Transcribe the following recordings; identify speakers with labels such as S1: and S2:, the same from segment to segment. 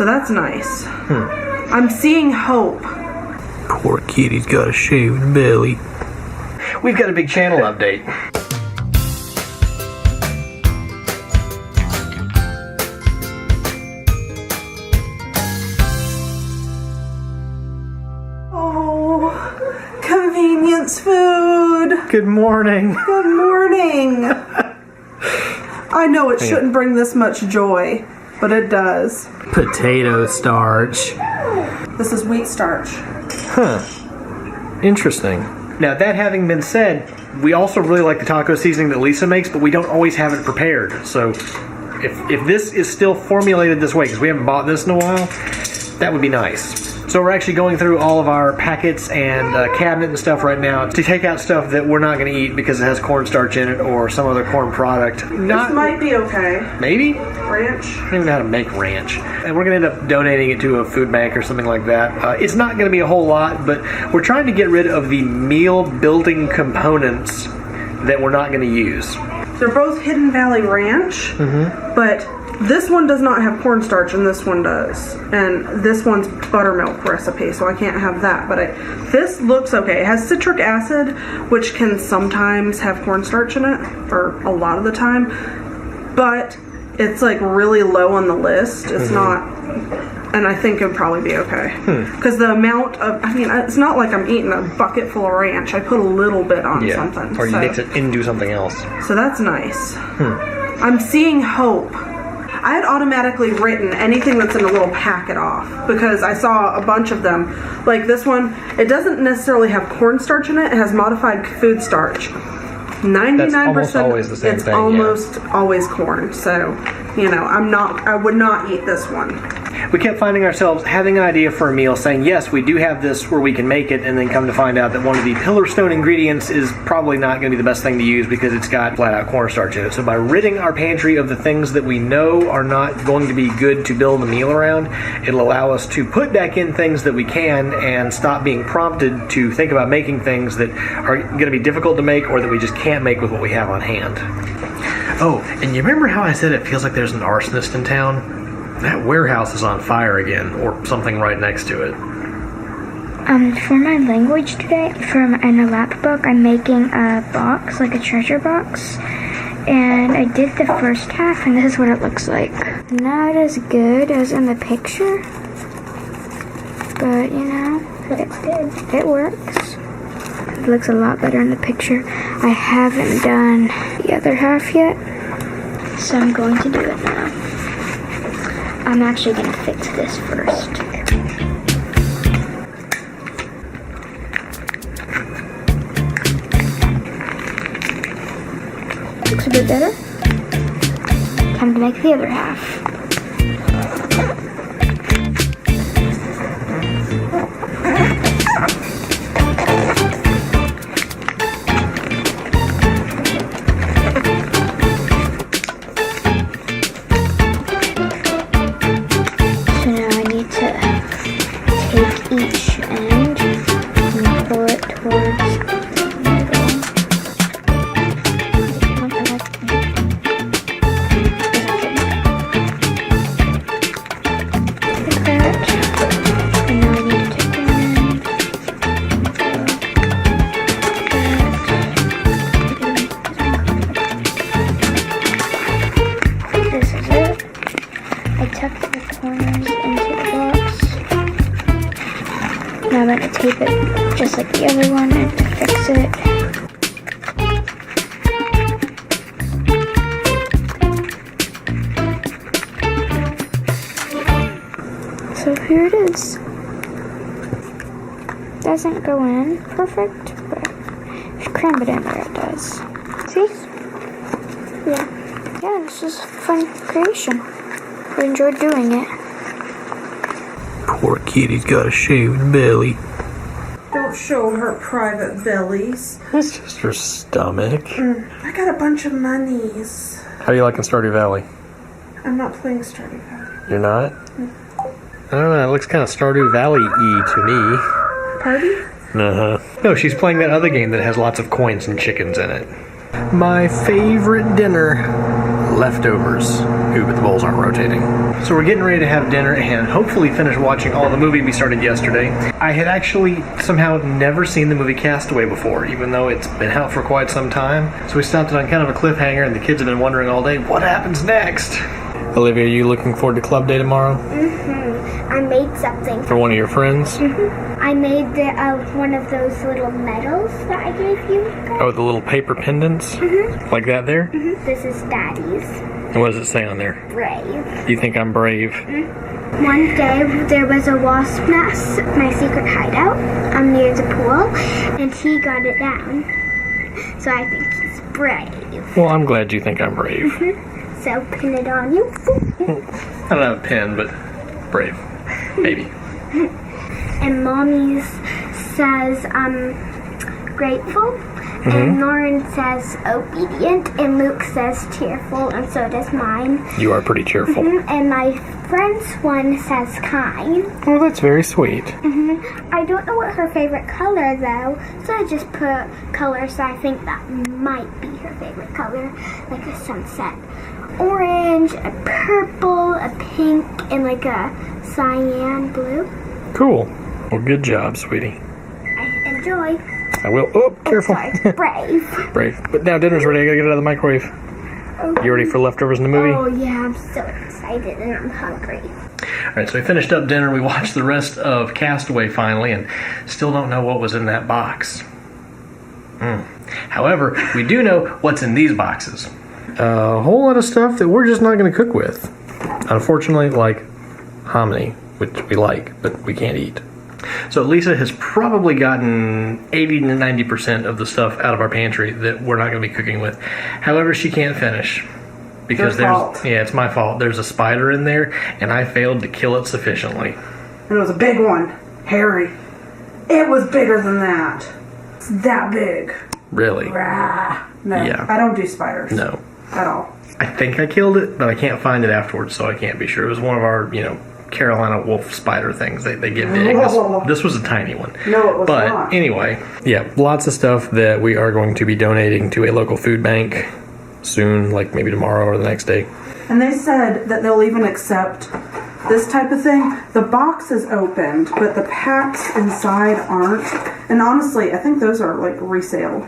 S1: So that's nice. I'm seeing hope.
S2: Poor kitty's got a shaved belly. We've got a big channel update.
S1: Oh, convenience food.
S2: Good morning.
S1: Good morning. I know it shouldn't bring this much joy, but it does.
S2: Potato starch.
S1: This is wheat starch.
S2: Huh. Interesting. Now, that having been said, we also really like the taco seasoning that Lisa makes, but we don't always have it prepared. So if this is still formulated this way, because we haven't bought this in a while, that would be nice. So we're actually going through all of our packets and cabinet and stuff right now to take out stuff that we're not going to eat because it has cornstarch in it or some other corn product.
S1: This might be okay.
S2: Maybe?
S1: Ranch.
S2: I don't even know how to make ranch. And we're going to end up donating it to a food bank or something like that. It's not going to be a whole lot, but we're trying to get rid of the meal building components that we're not going to use.
S1: They're both Hidden Valley Ranch, but this one does not have cornstarch and this one does. And this one's buttermilk recipe, so I can't have that. But this looks okay. It has citric acid, which can sometimes have cornstarch in it, or a lot of the time. But it's like really low on the list. It's not, and I think it would probably be okay. Because the amount of, I mean, it's not like I'm eating a bucket full of ranch. I put a little bit on something.
S2: Or you mix it into something else.
S1: So that's nice. I'm seeing hope. I had automatically written anything that's in a little packet off because I saw a bunch of them. Like this one, it doesn't necessarily have cornstarch in it. It has modified food starch. 99%.
S2: That's almost always the same
S1: it's
S2: thing.
S1: Almost always corn. So, you know, I would not eat this one.
S2: We kept finding ourselves having an idea for a meal, saying, yes, we do have this where we can make it, and then come to find out that one of the pillar stone ingredients is probably not going to be the best thing to use because it's got flat-out cornstarch in it. So by ridding our pantry of the things that we know are not going to be good to build a meal around, it'll allow us to put back in things that we can and stop being prompted to think about making things that are going to be difficult to make or that we just can't make with what we have on hand. Oh, and you remember how I said it feels like there's an arsonist in town? That warehouse is on fire again, or something right next to it.
S3: For my language today, in a lap book, I'm making a box, like a treasure box. And I did the first half, and this is what it looks like. Not as good as in the picture, but you know, it works. It looks a lot better in the picture. I haven't done the other half yet, so I'm going to do it now. I'm actually going to fix this first. Looks a bit better. Time to make the other half. Now I'm going to tape it just like the other one and to fix it. So here it is. Doesn't go in perfect, but if you cram it in there, it does. See? Yeah, this is a fun creation. I enjoyed doing it.
S2: Poor kitty's got a shaved belly.
S1: Don't show her private bellies.
S2: It's just her stomach.
S1: I got a bunch of monies.
S2: How do you like in Stardew Valley?
S1: I'm not playing Stardew Valley.
S2: You're not? I don't know, it looks kind of Stardew Valley-y to me.
S1: Pardon?
S2: No, she's playing that other game that has lots of coins and chickens in it. My favorite dinner. leftovers. Ooh, but the bowls aren't rotating. So we're getting ready to have dinner and hopefully finish watching all the movie we started yesterday. I had actually somehow never seen the movie Castaway before, even though it's been out for quite some time. So we stopped it on kind of a cliffhanger, and the kids have been wondering all day, what happens next? Olivia, are you looking forward to club day tomorrow?
S3: I made something.
S2: For one of your friends?
S3: I made one of those little medals that I gave you guys.
S2: Oh, the little paper pendants? Like that there?
S3: This is Daddy's.
S2: And what does it say on there?
S3: Brave.
S2: You think I'm brave?
S3: One day there was a wasp nest, my secret hideout, near the pool, and he got it down. So I think he's brave.
S2: Well, I'm glad you think I'm brave.
S3: So pin it on you.
S2: I don't have a pen, but brave. Maybe.
S3: And Mommy says, grateful. And Lauren says obedient. And Luke says cheerful. And so does mine.
S2: You are pretty cheerful.
S3: And my friend's one says kind.
S2: Oh, that's very sweet.
S3: I don't know what her favorite color, though. So I just put colors that I think that might be her favorite color. Like a sunset. Orange, a purple, a pink, and like a cyan blue.
S2: Cool. Well, good job, sweetie.
S3: Enjoy.
S2: I will. Oh, careful.
S3: Sorry, brave.
S2: Brave. But now dinner's ready. I gotta get it out of the microwave.
S3: Okay.
S2: You ready for leftovers in the movie?
S3: Oh, yeah, I'm so excited and I'm hungry.
S2: All right, so we finished up dinner. We watched the rest of Castaway finally and still don't know what was in that box. However, we do know what's in these boxes. A whole lot of stuff that we're just not going to cook with. Unfortunately, like hominy, which we like, but we can't eat. So Lisa has probably gotten 80 to 90% of the stuff out of our pantry that we're not going to be cooking with. However, she can't finish. Because it's my fault. There's a spider in there, and I failed to kill it sufficiently.
S1: And it was a big one. Hairy. It was bigger than that. It's that big.
S2: Really?
S1: Rah. No,
S2: Yeah.
S1: I don't do spiders.
S2: No.
S1: At all.
S2: I think I killed it, but I can't find it afterwards, so I can't be sure. It was one of our, Carolina wolf spider things. They get big. This was a tiny one.
S1: No, it was
S2: but
S1: not.
S2: But anyway, yeah, lots of stuff that we are going to be donating to a local food bank soon, like maybe tomorrow or the next day.
S1: And they said that they'll even accept this type of thing. The box is opened, but the packs inside aren't. And honestly, I think those are like resale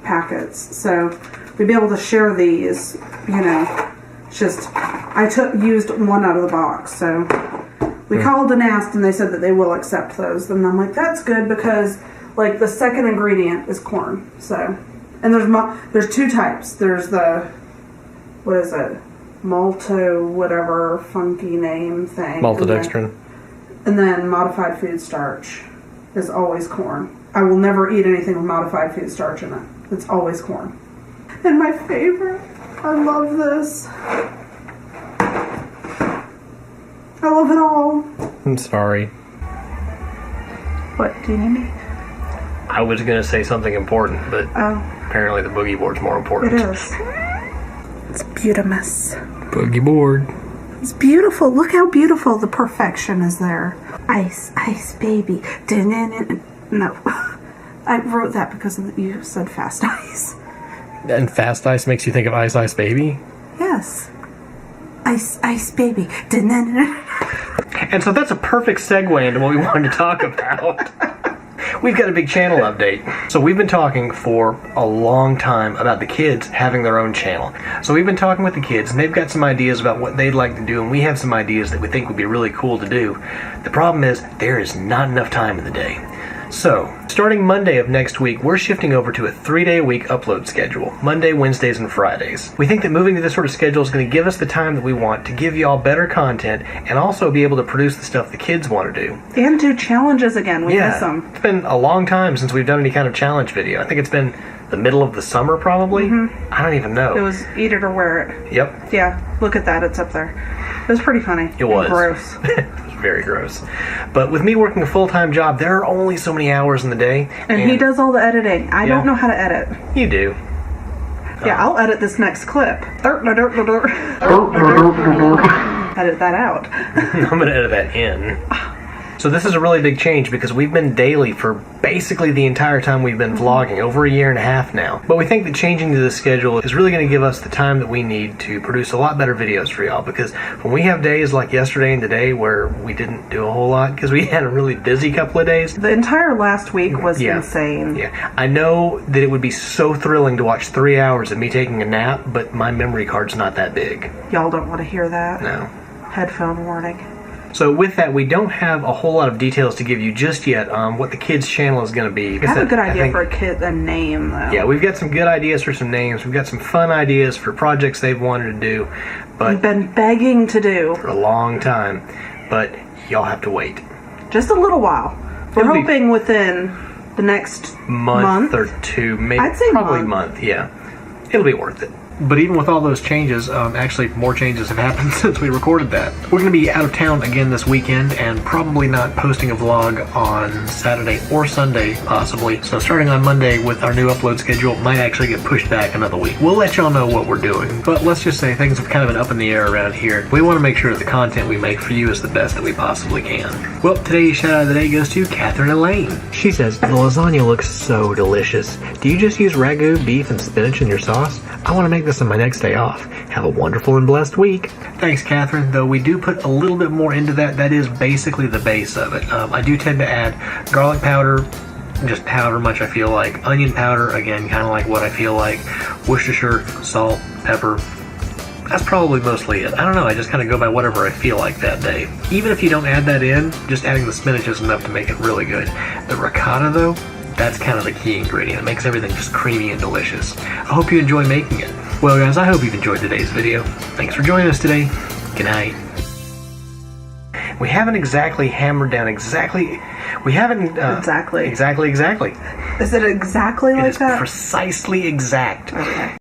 S1: packets. So we'd be able to share these, Just, I used one out of the box, so we called and asked, and they said that they will accept those. And I'm like, that's good because, like, the second ingredient is corn. So, and there's two types. There's the, what is it, malto whatever funky name thing.
S2: Maltodextrin.
S1: And then modified food starch is always corn. I will never eat anything with modified food starch in it. It's always corn. And my favorite. I love this. I love it all.
S2: I'm sorry.
S1: What, do you need me?
S2: I was going to say something important, but apparently the boogie board's more important.
S1: It is. It's beautimous.
S2: Boogie board.
S1: It's beautiful. Look how beautiful the perfection is there. Ice, ice, baby. No. I wrote that because you said fast ice.
S2: And fast ice makes you think of Ice Ice Baby?
S1: Yes. Ice, ice, baby.
S2: And so that's a perfect segue into what we wanted to talk about. We've got a big channel update. So we've been talking for a long time about the kids having their own channel. So we've been talking with the kids, and they've got some ideas about what they'd like to do, and we have some ideas that we think would be really cool to do. The problem is, there is not enough time in the day. So, starting Monday of next week, we're shifting over to a 3-day-a-week upload schedule. Monday, Wednesdays, and Fridays. We think that moving to this sort of schedule is going to give us the time that we want to give y'all better content and also be able to produce the stuff the kids want to do.
S1: And do challenges again. We miss them.
S2: It's been a long time since we've done any kind of challenge video. I think it's been the middle of the summer, probably. I don't even know.
S1: It was Eat It or Wear It.
S2: Yep.
S1: Yeah, look at that. It's up there. It was pretty funny.
S2: It was.
S1: Gross.
S2: Very gross. But with me working a full-time job, there are only so many hours in the day.
S1: And he does all the editing. I don't know how to edit.
S2: You do.
S1: Yeah, I'll edit this next clip. Edit that out.
S2: I'm going to edit that in. So this is a really big change because we've been daily for basically the entire time we've been vlogging, over a year and a half now. But we think that changing to this schedule is really going to give us the time that we need to produce a lot better videos for y'all, because when we have days like yesterday and today where we didn't do a whole lot because we had a really busy couple of days.
S1: The entire last week was insane.
S2: Yeah, I know that it would be so thrilling to watch 3 hours of me taking a nap, but my memory card's not that big.
S1: Y'all don't want to hear that.
S2: No.
S1: Headphone warning.
S2: So with that, we don't have a whole lot of details to give you just yet on what the kids' channel is going to be.
S1: I have a good idea for a name, though.
S2: Yeah, we've got some good ideas for some names. We've got some fun ideas for projects they've wanted to do. But
S1: we've been begging to do.
S2: For a long time. But y'all have to wait.
S1: Just a little while. We're hoping within the next month
S2: or two. Maybe,
S1: I'd say
S2: probably month, yeah. It'll be worth it. But even with all those changes, actually more changes have happened since we recorded that. We're going to be out of town again this weekend and probably not posting a vlog on Saturday or Sunday, possibly. So starting on Monday with our new upload schedule might actually get pushed back another week. We'll let y'all know what we're doing. But let's just say things have kind of been up in the air around here. We want to make sure that the content we make for you is the best that we possibly can. Well, today's shout out of the day goes to Catherine Elaine. She says, the lasagna looks so delicious. Do you just use ragu, beef, and spinach in your sauce? I want to make this on my next day off. Have a wonderful and blessed week. Thanks, Catherine. Though we do put a little bit more into that. That is basically the base of it. I do tend to add garlic powder, just however much I feel like. Onion powder, again, kind of like what I feel like. Worcestershire, salt, pepper. That's probably mostly it. I don't know, I just kind of go by whatever I feel like that day. Even if you don't add that in, just adding the spinach is enough to make it really good. The ricotta, though, that's kind of the key ingredient. It makes everything just creamy and delicious. I hope you enjoy making it. Well, guys, I hope you've enjoyed today's video. Thanks for joining us today. Good night. We haven't exactly hammered down exactly. We haven't exactly. Is it exactly like that? It is precisely exact.
S1: Okay.